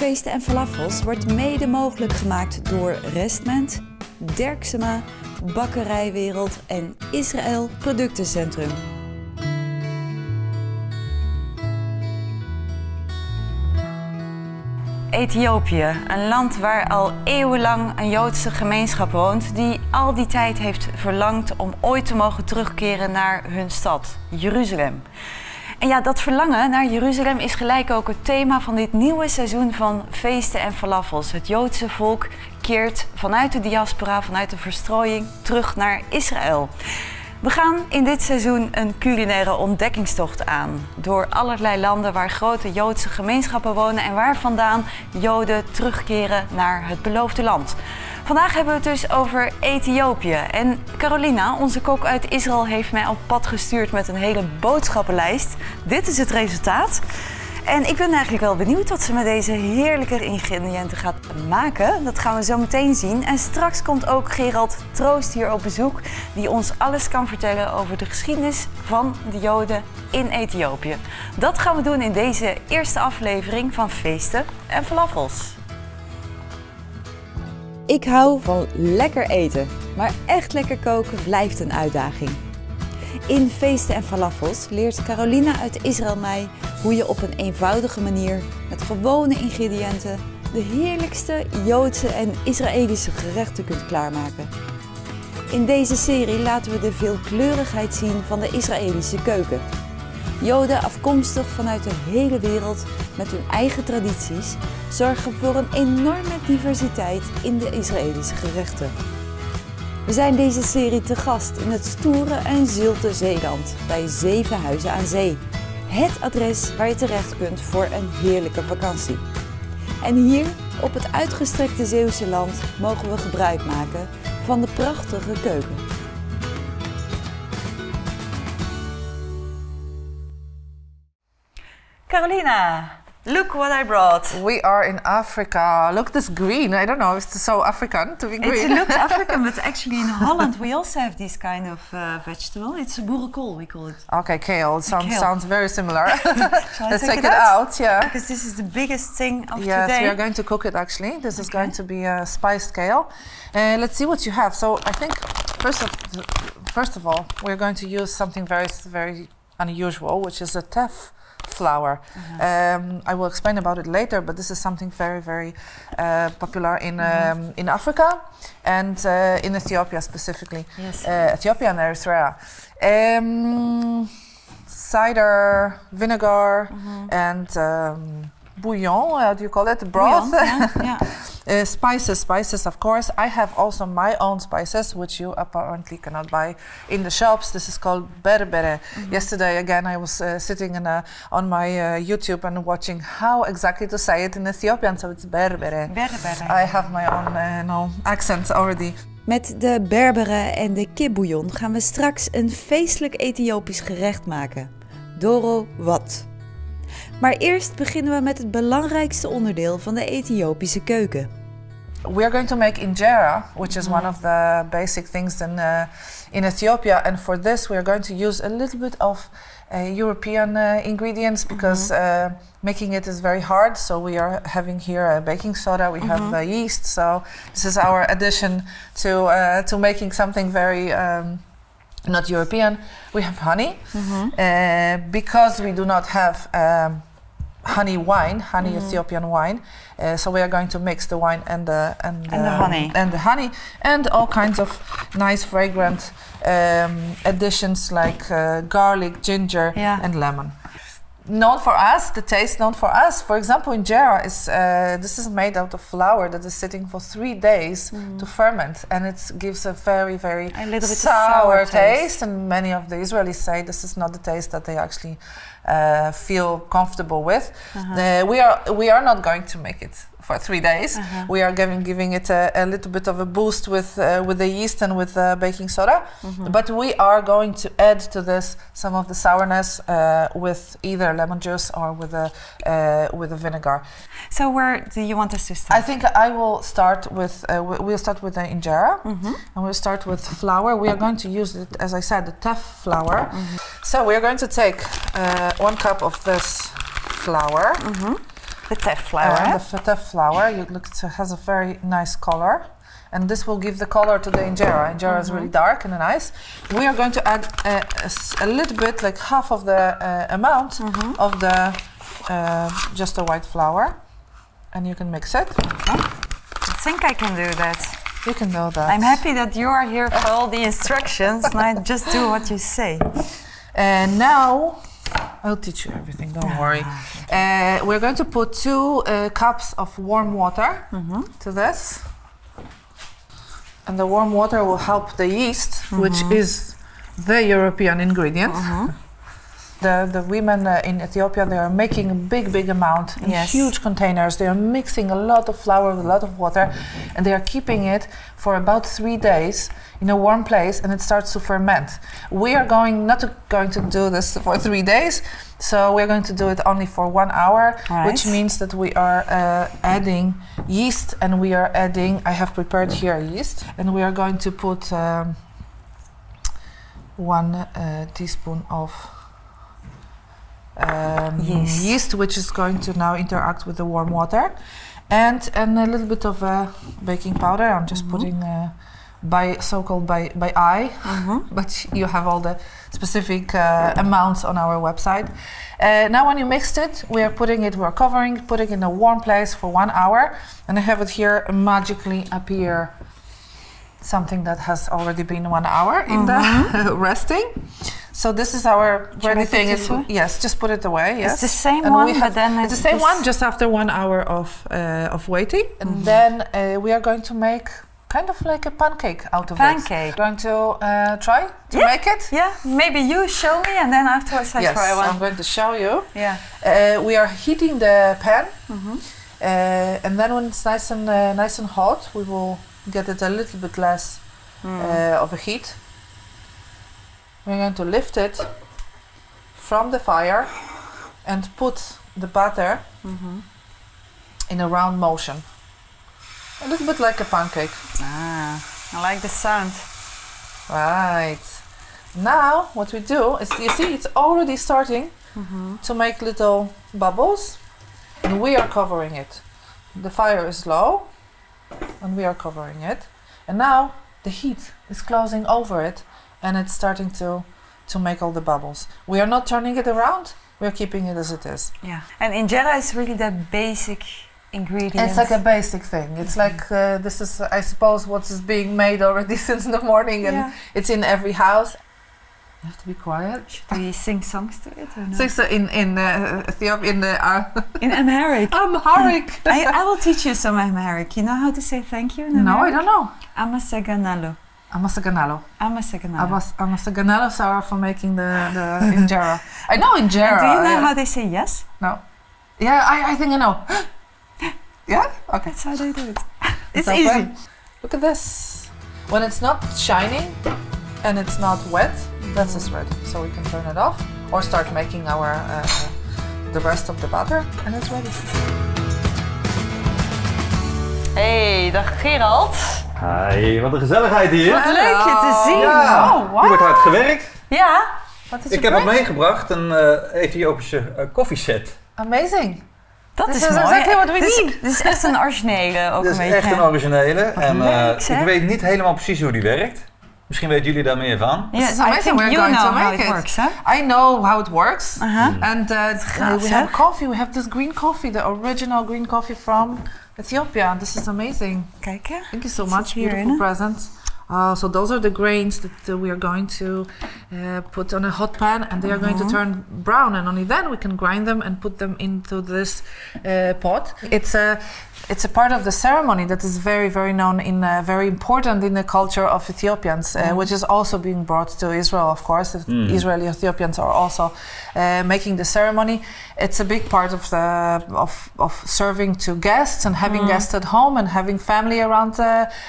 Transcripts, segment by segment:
Feesten Falafels wordt mede mogelijk gemaakt door Restment, Derksema, Bakkerijwereld en Israël Productencentrum. Ethiopië, een land waar al eeuwenlang een Joodse gemeenschap woont die al die tijd heeft verlangd om ooit te mogen terugkeren naar hun stad, Jeruzalem. En ja, dat verlangen naar Jeruzalem is gelijk ook het thema van dit nieuwe seizoen van Feesten Falafels. Het Joodse volk keert vanuit de diaspora, vanuit de verstrooiing, terug naar Israël. We gaan in dit seizoen een culinaire ontdekkingstocht aan. Door allerlei landen waar grote Joodse gemeenschappen wonen en waar vandaan Joden terugkeren naar het beloofde land. Vandaag hebben we het dus over Ethiopië. En Carolina, onze kok uit Israël, heeft mij op pad gestuurd met een hele boodschappenlijst. Dit is het resultaat. En ik ben eigenlijk wel benieuwd wat ze met deze heerlijke ingrediënten gaat maken. Dat gaan we zo meteen zien. En straks komt ook Gerald Troost hier op bezoek, die ons alles kan vertellen over de geschiedenis van de Joden in Ethiopië. Dat gaan we doen in deze eerste aflevering van Feesten Falafels. Ik hou van lekker eten, maar echt lekker koken blijft een uitdaging. In Feesten Falafels leert Carolina uit Israël mij hoe je op een eenvoudige manier met gewone ingrediënten de heerlijkste Joodse en Israëlische gerechten kunt klaarmaken. In deze serie laten we de veelkleurigheid zien van de Israëlische keuken. Joden afkomstig vanuit de hele wereld met hun eigen tradities zorgen voor een enorme diversiteit in de Israëlische gerechten. We zijn deze serie te gast in het stoere en zilte Zeeland bij 7 Huizen aan Zee. Het adres waar je terecht kunt voor een heerlijke vakantie. En hier op het uitgestrekte Zeeuwse land mogen we gebruik maken van de prachtige keuken. Carolina, look what I brought. We are in Africa. Look, this green. I don't know if it's so African to be green. It looks African, but actually in Holland we also have this kind of vegetable. It's a boerenkool, we call it. Okay, kale. It sounds very similar. Let's take it out. Yeah. Because this is the biggest thing of yes, today. we are going to cook it actually. This is going to be a spiced kale. Let's see what you have. So I think first of all, we're going to use something very unusual, which is a teff flour. I will explain about it later, but this is something very popular in Africa and in Ethiopia specifically. Yes. Ethiopia and Eritrea. Cider, vinegar, and bouillon, how do you call it? Broth. Bouillon, yeah. Spices, of course. I have also my own spices, which you apparently cannot buy in the shops. This is called berbere. Yesterday, again, I was sitting on my YouTube and watching how exactly to say it in Ethiopian, so it's berbere. Berbere. I have my own accent already. Met de berbere en de kipbouillon gaan we straks een feestelijk Ethiopisch gerecht maken. Doro wat. Maar eerst beginnen we met het belangrijkste onderdeel van de Ethiopische keuken. We are going to make injera, which is one of the basic things in Ethiopia. And for this, we are going to use a little bit of European ingredients because making it is very hard. So we are having here baking soda. We have yeast. So this is our addition to making something very not European. We have honey because we do not have honey Ethiopian wine. So we are going to mix the wine and the honey and all kinds of nice fragrant additions like garlic, ginger, and lemon. Known for us, the taste known for us. For example, injera is this is made out of flour that is sitting for 3 days to ferment, and it gives a very sour taste. And many of the Israelis say this is not the taste that they actually feel comfortable with. We are not going to make it for 3 days. We are giving it a little bit of a boost with the yeast and with baking soda. But we are going to add to this some of the sourness with either lemon juice or with a vinegar. So where do you want us to start? I think I will start with we'll start with the injera, and we'll start with flour. We are going to use it, as I said, the teff flour. So we are going to take 1 cup of this flour. The teff flour. The teff flour. It has a very nice color. And this will give the color to the injera. Injera is really dark and nice. We are going to add a little bit, like half of the amount of the just the white flour. And you can mix it. Okay. I think I can do that. You can do that. I'm happy that you are here for all the instructions and I just do what you say. And now, I'll teach you everything, don't worry. We're going to put 2 cups of warm water to this. And the warm water will help the yeast, which is the European ingredient. The women in Ethiopia, they are making a big amount in huge containers. They are mixing a lot of flour with a lot of water, and they are keeping it for about 3 days in a warm place, and it starts to ferment. We are not going to do this for 3 days, so we're going to do it only for 1 hour, which means that we are adding yeast, and we are adding, I have prepared here yeast, and we are going to put 1 teaspoon of yeast, which is going to now interact with the warm water, and a little bit of baking powder. I'm just putting so-called by eye, but you have all the specific amounts on our website. Now when you mixed it, we are putting it in a warm place for 1 hour, and I have it here magically appear something that has already been 1 hour in the resting. So this is our ready thing. Yes, just put it away. Yes, it's the same one, but then it's the same one. Just after 1 hour of waiting, and then we are going to make kind of like a pancake out of it. Going to try to make it? Yeah, maybe you show me, and then afterwards I try one. I'm going to show you. Yeah. We are heating the pan, and then when it's nice and hot, we will get it a little bit less of a heat. We're going to lift it from the fire and put the batter in a round motion. A little bit like a pancake. Ah, I like the sound. Right. Now what we do is, you see, it's already starting to make little bubbles, and we are covering it. The fire is low and we are covering it, and now the heat is closing over it, and it's starting to make all the bubbles. We are not turning it around, we are keeping it as it is. Yeah. And injera is really the basic ingredient. It's like a basic thing. It's like, this is, I suppose, what is being made already since the morning, and it's in every house. You have to be quiet. Should we sing songs to it or no? Sing so in Ethiopian, in Amharic. Amharic. I will teach you some Amharic. You know how to say thank you in Amharic? No, I don't know. Amasaganalo. Amasaganalo. Amasaganalo. Amasaganalo, Sarah, for making the injera. I know injera. Do you know how they say yes? No. Yeah, I think I know. Yeah? Okay. That's how they do it. It's okay. easy. Look at this. When it's not shining and it's not wet, that's just ready. So we can turn it off or start making our the rest of the batter, and it's ready. Hey, dag Gerald. Hi, wat een gezelligheid hier. Wat leuk je te zien. Ja, Oh, wow. hier wordt hard gewerkt. Ja. Ik heb wat meegebracht, een Ethiopische koffieset. Amazing. Dat is mooi. exactly what we need. Dit is echt een originele ook Dit een is beetje. echt een originele. En leuk, ik weet niet helemaal precies hoe die werkt. Misschien weten jullie daar meer van. Yes, This is amazing. We're going to make it. Works, huh? I know how it works. And gaaf, we have coffee. We have this green coffee, the original green coffee from Ethiopia. This is amazing. Kijk hè. Thank you so much. Beautiful presents. So those are the grains that we are going to put on a hot pan, and they are going to turn brown, and only then we can grind them and put them into this pot. It's a part of the ceremony that is very, very known very important in the culture of Ethiopians, which is also being brought to Israel, of course. Israeli Ethiopians are also making the ceremony. It's a big part of of serving to guests and having guests at home and having family around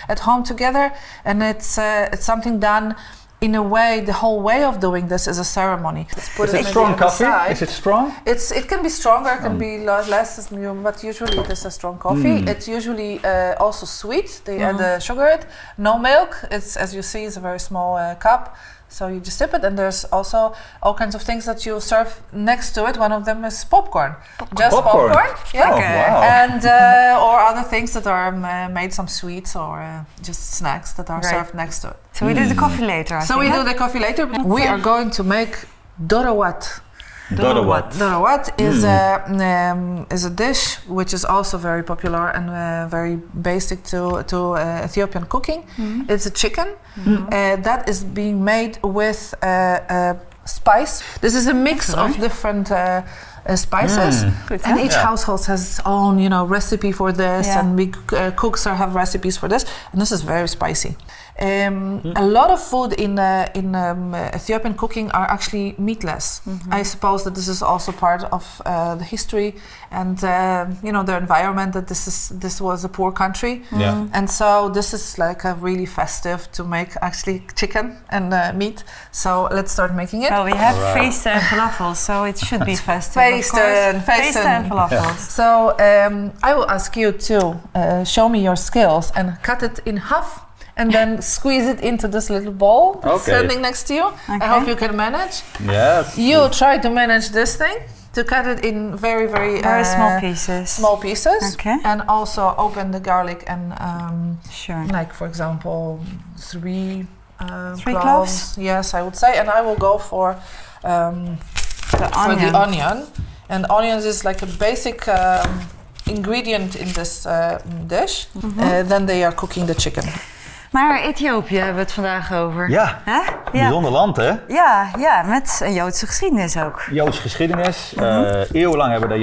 at home together, and it's something done in a way. The whole way of doing this is a ceremony. Is it strong coffee? Is it strong? It can be stronger, it can be less, but usually it is a strong coffee. It's usually also sweet. They add sugar. No milk. It's, as you see, it's a very small cup. So you just sip it, and there's also all kinds of things that you serve next to it. One of them is popcorn. Just popcorn. Yeah. Oh, wow. And or other things that are made, some sweets or just snacks that are served next to it. So we do the coffee later. We do the coffee later. We are going to make dorowat. Dorowat is a dish which is also very popular and very basic to Ethiopian cooking. It's a chicken that is being made with spice. This is a mix of different spices, and each household has its own, recipe for this, and big cooks have recipes for this, and this is very spicy. A lot of food in Ethiopian cooking are actually meatless. I suppose that this is also part of the history and the environment, that this was a poor country, and so this is like a really festive to make actually chicken and meat. So let's start making it. Well, we have Feesten Falafels, so it should be festive. Feesten Falafels. So I will ask you to show me your skills and cut it in half. And then squeeze it into this little bowl standing next to you. Okay. I hope you can manage. Yes. You try to manage this thing, to cut it in very small pieces. Small pieces. Okay. And also open the garlic and like, for example, three cloves. Yes, I would say. And I will go for the onion. And onions is like a basic ingredient in this dish. Then they are cooking the chicken. Maar Ethiopië hebben we het vandaag over. Ja, bijzonder land, hè? Ja, met een Joodse geschiedenis ook. Joodse geschiedenis. Eeuwenlang hebben de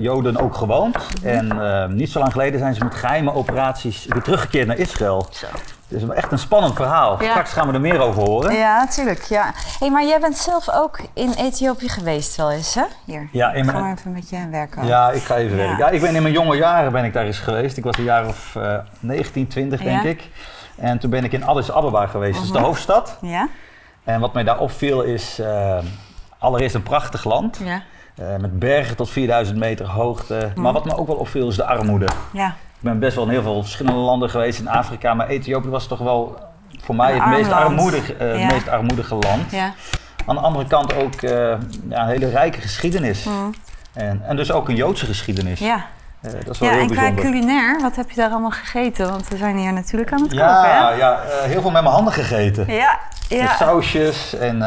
Joden ook gewoond. En niet zo lang geleden zijn ze met geheime operaties weer teruggekeerd naar Israël. Zo. Het is echt een spannend verhaal. Ja. Straks gaan we er meer over horen. Ja, natuurlijk. Ja. Hey, maar jij bent zelf ook in Ethiopië geweest wel eens, hè? Hier. Ja, ga maar even met je werken. Ja, ik ga even werken. Ja, ik ben in mijn jonge jaren ben ik daar eens geweest. Ik was een jaar of 19, 20 denk ik. En toen ben ik in Addis Ababa geweest, dat is de hoofdstad. Ja. En wat mij daar opviel is allereerst een prachtig land. Ja. Met bergen tot 4000 meter hoogte. Maar wat me ook wel opviel is de armoede. Ja. Ik ben best wel in heel veel verschillende landen geweest in Afrika. Maar Ethiopië was toch wel voor mij het meest armoedige land. Ja. Aan de andere kant ook een hele rijke geschiedenis. En dus ook een Joodse geschiedenis. Ja. Dat is wel heel bijzonder. Qua culinaire, wat heb je daar allemaal gegeten? Want we zijn hier natuurlijk aan het koken, hè? Ja, heel veel met mijn handen gegeten. Ja. Met sausjes en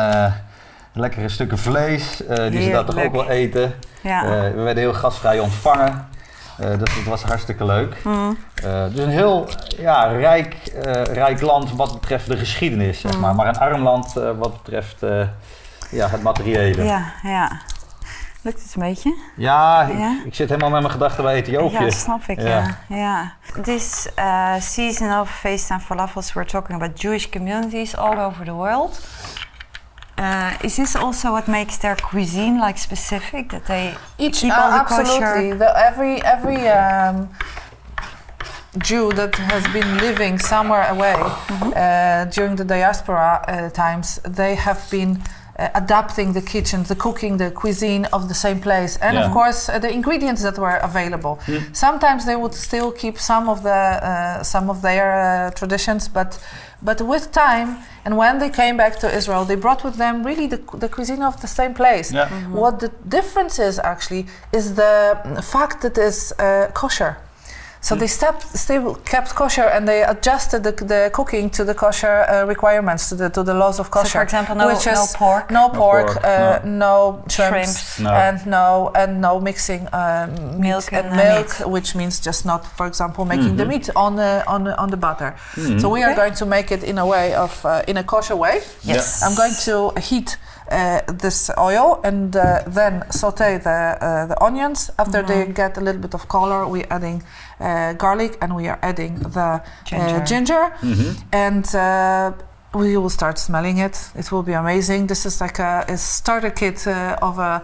lekkere stukken vlees, die ze daar toch ook wel eten. Ja. We werden heel gastvrij ontvangen. Dus dat was hartstikke leuk. Dus een heel rijk land wat betreft de geschiedenis, zeg maar. Maar een arm land wat betreft het materiële. Ja. Lukt het een beetje? Ja, ik zit helemaal met mijn gedachten bij Ethiopië. Ja, dat snap ik, ja. This season of Feesten Falafels, we're talking about Jewish communities all over the world. Is this also what makes their cuisine like specific, that they keep all the absolutely. Every Jew that has been living somewhere away during the diaspora times, they have been adapting the kitchen, the cooking, the cuisine of the same place, and of course the ingredients that were available. Sometimes they would still keep some of their traditions, but with time, and when they came back to Israel, they brought with them really the cuisine of the same place. Yeah. What the difference is actually is the fact that it's kosher. So they still kept kosher, and they adjusted the cooking to the kosher requirements, to the laws of kosher. So, for example, no pork, no shrimps, and no mixing milk and milk, which means just not, for example, making the meat on the butter. So we are going to make it in a way of in a kosher way. Yes. I'm going to heat this oil and then saute the onions. After they get a little bit of color, we're adding garlic, and we are adding the ginger. And we will start smelling it. It will be amazing. This is like a starter kit of a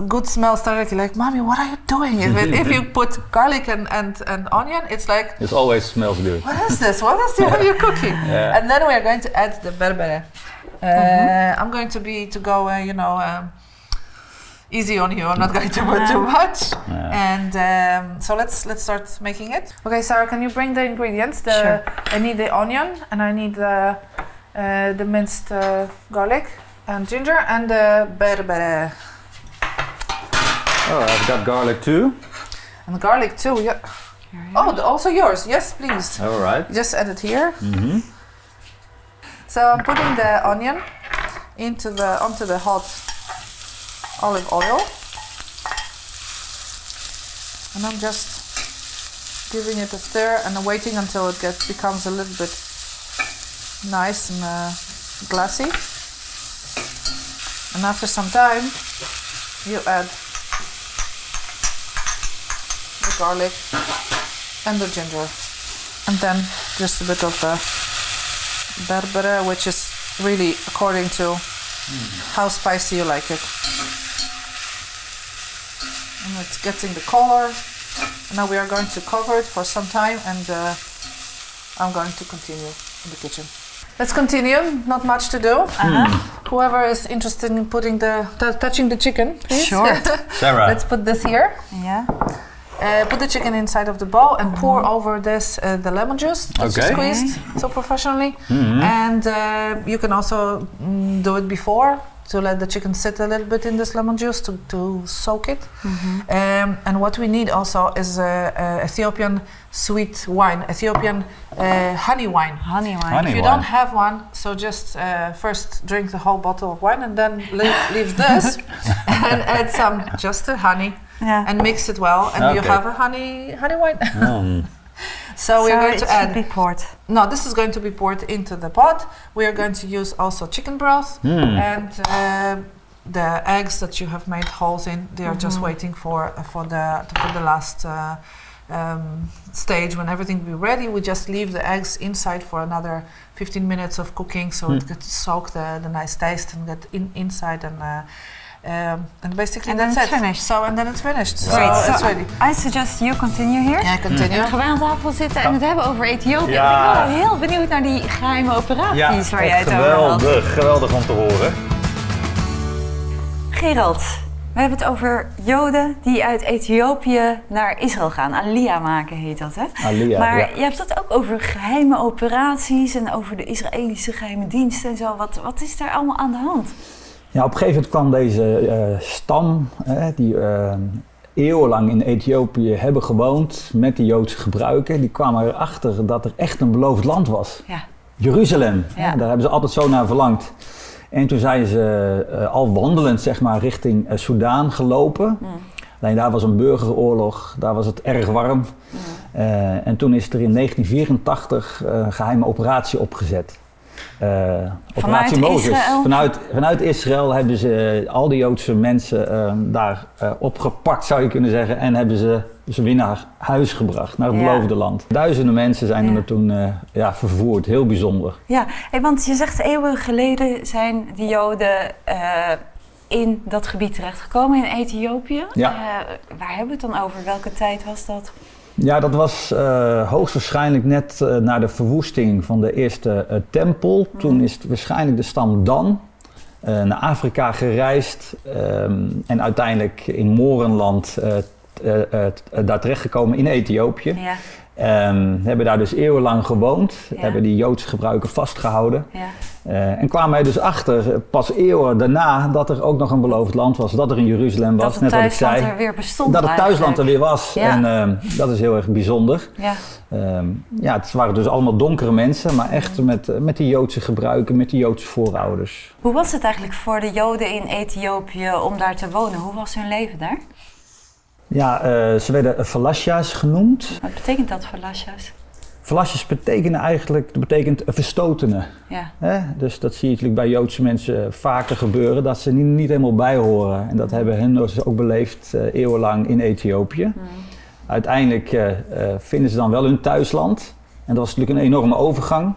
good smell starter kit. Like, Mommy, what are you doing? If you put garlic and onion, it's like... It always smells good. What is this? What are you cooking? Yeah. And then we are going to add the berbere. I'm going to go easy on you. I'm not going to put too much. And so let's start making it. Okay, Sarah, can you bring the ingredients? Sure. I need the onion, and I need the the minced garlic and ginger, and the berbere. Oh, I've got garlic too. And garlic too, yeah. Oh, also yours. Yes, please. All right. Just add it here. So I'm putting the onion onto the hot olive oil, and I'm just giving it a stir and waiting until it becomes a little bit nice and glassy. And after some time, you add the garlic and the ginger, and then just a bit of the berbere, which is really according to how spicy you like it. And it's getting the color. Now we are going to cover it for some time, and I'm going to continue in the kitchen. Let's continue. Not much to do. Whoever is interested in touching the chicken, please. Sure. Sarah. Let's put this here. Yeah. Put the chicken inside of the bowl and pour over this the lemon juice that you squeezed so professionally. And you can also do it before to let the chicken sit a little bit in this lemon juice to soak it. And what we need also is Ethiopian sweet wine, Ethiopian honey wine. Honey wine. If you don't have one, so just first drink the whole bottle of wine and then leave this and add some just the honey. Yeah. And mix it well, and you have a honey wine. So we're going to add. Be poured. No, this is going to be poured into the pot. We are going to use also chicken broth and the eggs that you have made holes in. They are just waiting for the last stage when everything will be ready. We just leave the eggs inside for another 15 minutes of cooking, so it gets soak the nice taste and get inside and basically that's it. Finished. So and then it's finished. Great. So it's ready. I suggest you continue here. Ja, continue. We gaan aan tafel zitten en het hebben over Ethiopië. Ja. Ik ben wel heel benieuwd naar die geheime operaties waar jij het over had. Geweldig om te horen. Gerald, we hebben het over Joden die uit Ethiopië naar Israël gaan. Alia maken heet dat, hè? Alia, maar ja. je hebt het ook over geheime operaties en over de Israëlische geheime diensten en zo. Wat is daar allemaal aan de hand? Ja, op een gegeven moment kwam deze stam, die eeuwenlang in Ethiopië hebben gewoond met de Joodse gebruiken, die kwamen erachter dat er echt een beloofd land was. Ja. Jeruzalem, Ja. daar hebben ze altijd zo naar verlangd. En toen zijn ze al wandelend zeg maar, richting Soudaan gelopen. Alleen daar was een burgeroorlog, daar was het erg warm. En toen is er in 1984 een geheime operatie opgezet. Operatie Mozes. Vanuit Israël hebben ze al die Joodse mensen daar opgepakt, zou je kunnen zeggen, en hebben ze weer naar huis gebracht, naar het beloofde land. Duizenden mensen zijn er toen vervoerd, heel bijzonder. Ja, want je zegt eeuwen geleden zijn die Joden in dat gebied terechtgekomen, in Ethiopië. Ja. Waar hebben we het dan over? Welke tijd was dat? Ja, dat was hoogstwaarschijnlijk net na de verwoesting van de eerste tempel. Toen is het waarschijnlijk de stam Dan naar Afrika gereisd en uiteindelijk in Morenland daar terechtgekomen in Ethiopië. Ja. Hebben daar dus eeuwenlang gewoond, hebben die Joodse gebruiken vastgehouden. Ja. En kwamen er dus achter, pas eeuwen daarna, dat er ook nog een beloofd land was. Dat er in Jeruzalem was, net wat ik zei. Dat het thuisland er weer bestond. Dat het thuisland er weer was. Ja. En dat is heel erg bijzonder. Ja. Het waren dus allemaal donkere mensen, maar echt met die Joodse gebruiken, met die Joodse voorouders. Hoe was het eigenlijk voor de Joden in Ethiopië om daar te wonen? Hoe was hun leven daar? Ja, ze werden falasja's genoemd. Wat betekent dat, falasja's? Falasjes betekent verstotenen. Ja. Dus dat zie je natuurlijk bij Joodse mensen vaker gebeuren, dat ze niet helemaal bij horen. En dat hebben hen dus ook beleefd eeuwenlang in Ethiopië. Uiteindelijk vinden ze dan wel hun thuisland. En dat was natuurlijk een enorme overgang.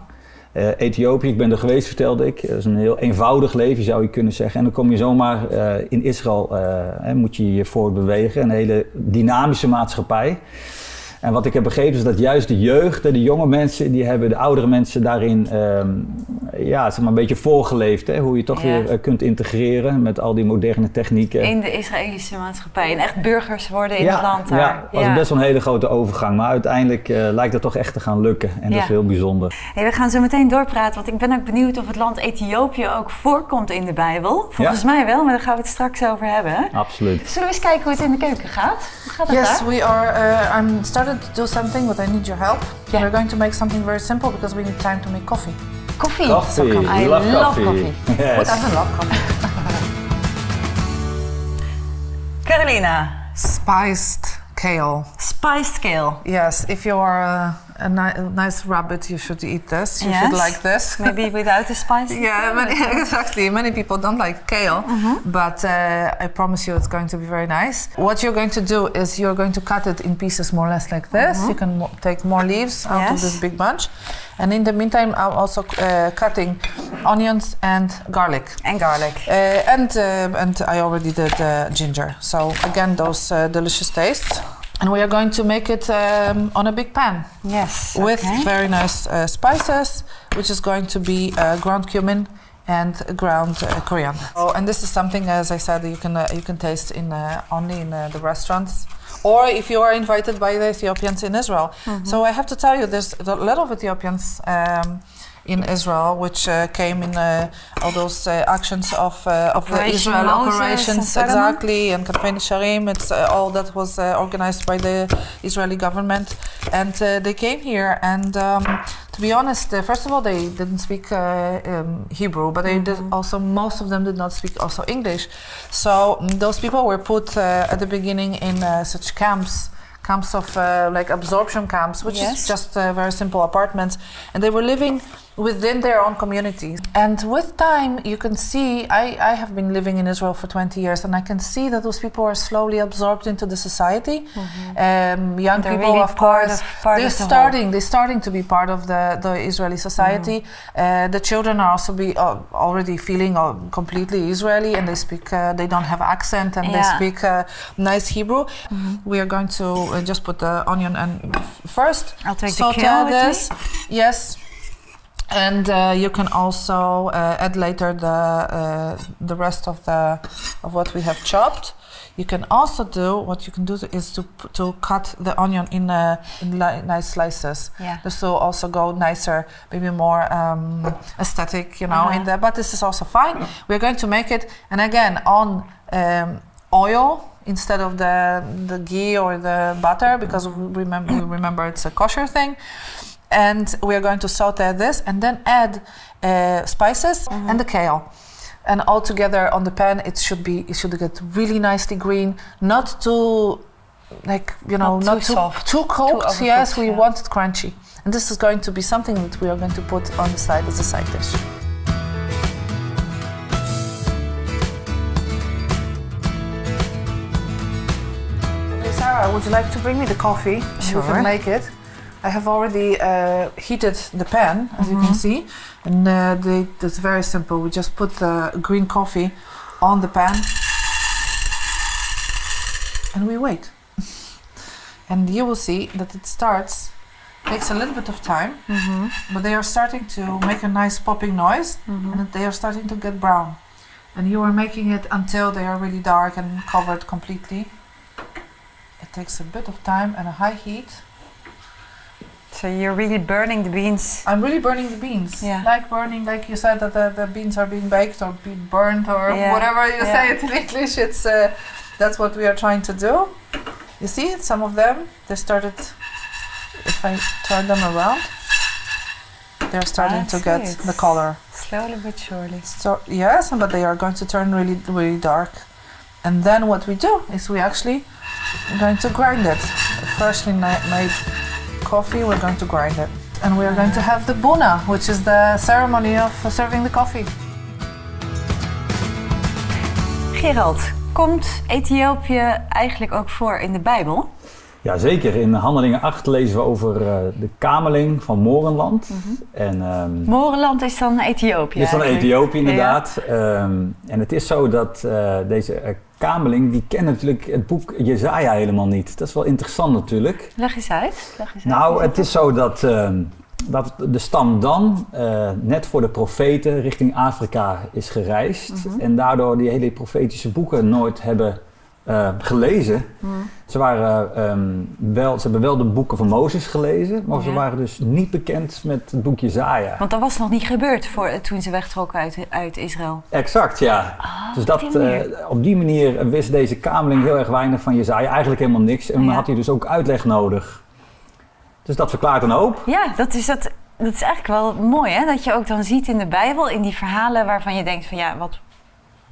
Ethiopië, ik ben er geweest, vertelde ik. Dat is een heel eenvoudig leven, zou je kunnen zeggen. En dan kom je zomaar in Israël, moet je je voortbewegen. Een hele dynamische maatschappij. En wat ik heb begrepen is dat juist de jeugd, de jonge mensen, die hebben de oudere mensen daarin zeg maar een beetje voorgeleefd. Hè? Hoe je toch weer kunt integreren met al die moderne technieken. In de Israëlische maatschappij en echt burgers worden in het land daar. Ja, dat was best wel een hele grote overgang. Maar uiteindelijk lijkt het toch echt te gaan lukken. En dat is heel bijzonder. Hey, we gaan zo meteen doorpraten, want ik ben ook benieuwd of het land Ethiopië ook voorkomt in de Bijbel. Volgens mij wel, maar daar gaan we het straks over hebben. Hè? Absoluut. Zullen we eens kijken hoe het in de keuken gaat? Hoe gaat het Yes, daar? we are. I'm started to do something, but I need your help. Yeah. We're going to make something very simple because we need time to make coffee. Koffie. Coffee. I love coffee. Yes. Who doesn't love coffee? Carolina. Spiced kale. Spiced kale. Yes, if you are a nice rabbit, you should eat this. You should like this. Maybe without the spice. Yeah, exactly. Many people don't like kale, but I promise you it's going to be very nice. What you're going to do is you're going to cut it in pieces more or less like this. You can take more leaves out of this big bunch. And in the meantime, I'm also cutting onions and garlic. And garlic. And I already did ginger. So again, those delicious tastes. And we are going to make it on a big pan. Yes. With very nice spices, which is going to be ground cumin and ground coriander. Oh, and this is something, as I said, you can taste in only in the restaurants, or if you are invited by the Ethiopians in Israel. So I have to tell you, there's a lot of Ethiopians in Israel, which came in all those actions of the Israel operations, exactly, and Campaign Sharim. It's all that was organized by the Israeli government, and they came here. And to be honest, first of all, they didn't speak Hebrew, but they did also. Most of them did not speak also English. So those people were put at the beginning in such camps of like absorption camps, which is just very simple apartments, and they were living within their own communities. And with time, you can see, I have been living in Israel for 20 years, and I can see that those people are slowly absorbed into the society. Young they're people, really of course, they're the starting to be part of the Israeli society. The children are also already feeling completely Israeli, and they speak, they don't have accent, and they speak nice Hebrew. We are going to just put the onion and first I'll take saute the kale this. Yes. And you can also add later the rest of what we have chopped. You can also do to cut the onion in nice slices. Yeah. This will also go nicer, maybe more aesthetic, in there. But this is also fine. We're going to make it, and again on oil instead of the ghee or the butter, because we remember it's a kosher thing. And we are going to saute this and then add spices and the kale, and all together on the pan. It should get really nicely green, not too not too soft, too cooked. Yes, we want it crunchy, and this is going to be something that we are going to put on the side as a side dish. Okay, Sarah, would you like to bring me the coffee? Sure. We can make it. I have already heated the pan, as you can see, and it's very simple. We just put the green coffee on the pan, and we wait. And you will see that it takes a little bit of time, but they are starting to make a nice popping noise, and they are starting to get brown. And you are making it until they are really dark and covered completely. It takes a bit of time and a high heat. So you're really burning the beans? I'm really burning the beans. Yeah. Like you said, that the beans are being baked or being burnt or whatever you say it in English. It's that's what we are trying to do. You see, some of them, they started, if I turn them around, they're starting to get the color. Slowly but surely. So, yes, but they are going to turn really, really dark. And then what we do is we actually are going to grind it. Freshly made coffee, we're going to grind it. And we are going to have the buna, which is the ceremony of serving the coffee. Gerald, komt Ethiopië eigenlijk ook voor in de Bijbel? Ja, zeker. In Handelingen 8 lezen we over de kameling van Morenland. Morenland is dan Ethiopië? Is dan Ethiopië, inderdaad. Ja. En het is zo dat deze kameling die kent natuurlijk het boek Jesaja helemaal niet. Dat is wel interessant natuurlijk. Leg eens uit. Nou, het is zo dat de stam Dan net voor de profeten richting Afrika is gereisd. En daardoor die hele profetische boeken nooit hebben gelezen. Ze hebben wel de boeken van Mozes gelezen, maar ze waren dus niet bekend met het boek Jesaja. Want dat was nog niet gebeurd toen ze wegtrokken uit Israël. Exact, ja. Dus op die manier wist deze kameling heel erg weinig van Jesaja, eigenlijk helemaal niks. En dan had hij dus ook uitleg nodig. Dus dat verklaart een hoop. Ja, dat is eigenlijk wel mooi, hè? Dat je ook dan ziet in de Bijbel, in die verhalen waarvan je denkt van ja, wat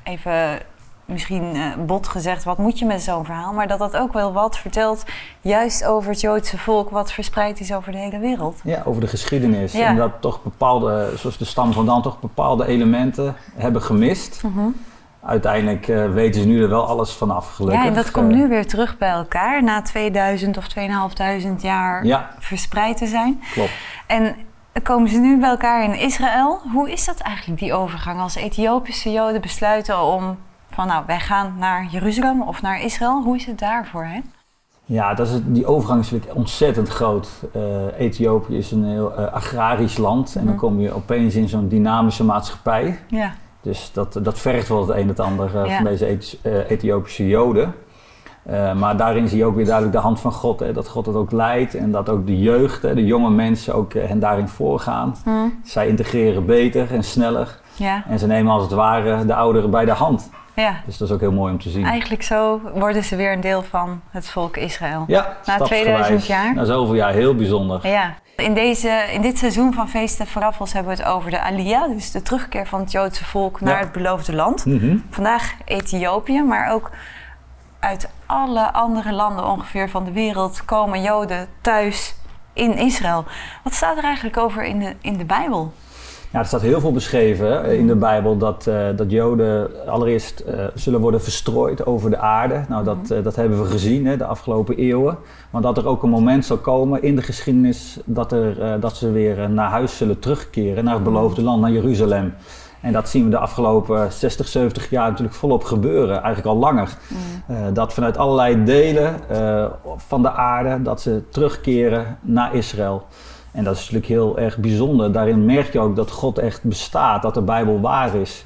even misschien bot gezegd, wat moet je met zo'n verhaal? Maar dat ook wel wat vertelt, juist over het Joodse volk, wat verspreid is over de hele wereld. Ja, over de geschiedenis. Ja. En dat toch bepaalde, zoals de stam van Dan, toch bepaalde elementen hebben gemist. Uiteindelijk weten ze nu er wel alles vanaf, gelukkig. Ja, en dat komt nu weer terug bij elkaar, na 2000 of 2500 jaar verspreid te zijn. Klopt. En komen ze nu bij elkaar in Israël. Hoe is dat eigenlijk, die overgang? Als Ethiopische Joden besluiten om van nou, wij gaan naar Jeruzalem of naar Israël. Hoe is het daarvoor, hè? Ja, die overgang is natuurlijk ontzettend groot. Ethiopië is een heel agrarisch land. En dan kom je opeens in zo'n dynamische maatschappij. Ja. Dus dat vergt wel het een en het ander van deze Ethiopische Joden. Maar daarin zie je ook weer duidelijk de hand van God. Hè? Dat God het ook leidt en dat ook de jeugd, de jonge mensen ook hen daarin voorgaan. Zij integreren beter en sneller. Ja. En ze nemen als het ware de ouderen bij de hand. Ja. Dus dat is ook heel mooi om te zien. Eigenlijk zo worden ze weer een deel van het volk Israël. Ja, na 2000 jaar. Na zoveel jaar, heel bijzonder. Ja. In dit seizoen van Feesten Falafels hebben we het over de Aliyah, dus de terugkeer van het Joodse volk naar het beloofde land. Vandaag Ethiopië, maar ook uit alle andere landen ongeveer van de wereld komen Joden thuis in Israël. Wat staat er eigenlijk over in de Bijbel? Ja, er staat heel veel beschreven in de Bijbel dat Joden allereerst zullen worden verstrooid over de aarde. Nou, dat hebben we gezien de afgelopen eeuwen. Maar dat er ook een moment zal komen in de geschiedenis dat ze weer naar huis zullen terugkeren, naar het beloofde land, naar Jeruzalem. En dat zien we de afgelopen 60, 70 jaar natuurlijk volop gebeuren, eigenlijk al langer. Dat vanuit allerlei delen van de aarde, dat ze terugkeren naar Israël. En dat is natuurlijk heel erg bijzonder. Daarin merk je ook dat God echt bestaat, dat de Bijbel waar is.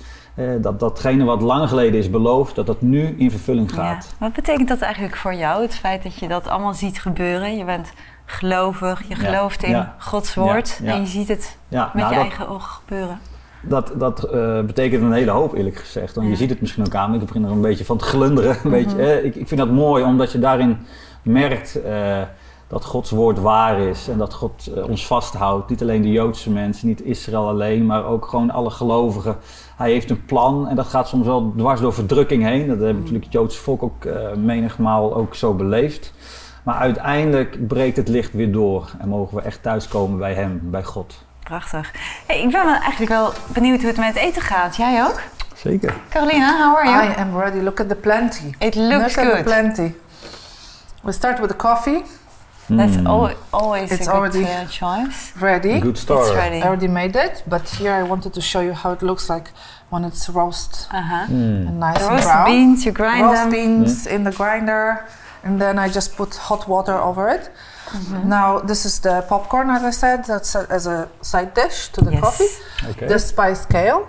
Datgene wat lang geleden is beloofd, dat nu in vervulling gaat. Ja. Wat betekent dat eigenlijk voor jou, het feit dat je dat allemaal ziet gebeuren? Je bent gelovig, je gelooft in Gods woord en je ziet het met je eigen ogen gebeuren. Dat betekent een hele hoop, eerlijk gezegd. Want je ziet het misschien ook aan, ik begin er een beetje van te glunderen. Ik vind dat mooi, omdat je daarin merkt dat Gods woord waar is en dat God ons vasthoudt. Niet alleen de Joodse mensen, niet Israël alleen, maar ook gewoon alle gelovigen. Hij heeft een plan en dat gaat soms wel dwars door verdrukking heen. Dat hebben natuurlijk het Joodse volk ook menigmaal ook zo beleefd. Maar uiteindelijk breekt het licht weer door en mogen we echt thuiskomen bij hem, bij God. Prachtig. Hey, ik ben eigenlijk wel benieuwd hoe het met het eten gaat. Jij ook? Zeker. Carolina, how are you? I am ready. Look at the plenty. It looks good. Look at the plenty. We start with the coffee. That's always a good choice. Ready. Good start. It's ready. I already made it, but here I wanted to show you how it looks like when it's roast and nice and brown. Beans, you grind roast them. beans in the grinder, and then I just put hot water over it. Now this is the popcorn, as I said, that's as a side dish to the coffee. Okay. The spiced kale,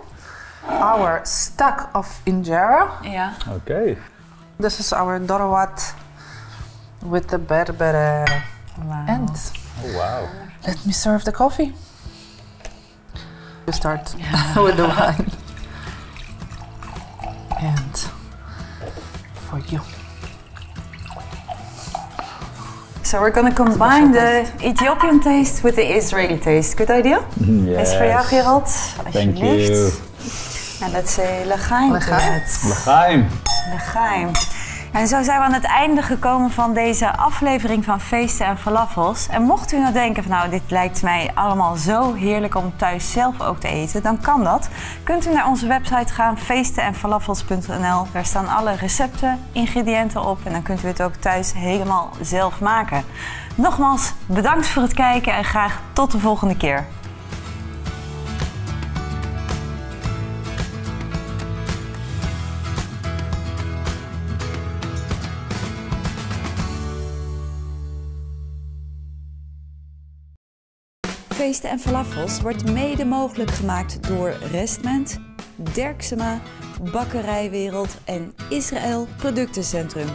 our stack of injera. Yeah. Okay. This is our dorowat with the berbere end. Oh wow. Let me serve the coffee. We start with the wine. And for you. So we're going to combine the Ethiopian taste with the Israeli taste. Good idea? Yes. Is voor jou, Gerald. Thank you. And let's say legaim. Legaim. En zo zijn we aan het einde gekomen van deze aflevering van Feesten en Falafels. En mocht u nou denken van nou, dit lijkt mij allemaal zo heerlijk om thuis zelf ook te eten, dan kan dat. Kunt u naar onze website gaan, feestenenfalafels.nl. Daar staan alle recepten, ingrediënten op en dan kunt u het ook thuis helemaal zelf maken. Nogmaals, bedankt voor het kijken en graag tot de volgende keer. Feesten Falafels wordt mede mogelijk gemaakt door Restment, Derksema, Bakkerijwereld en Israël Productencentrum.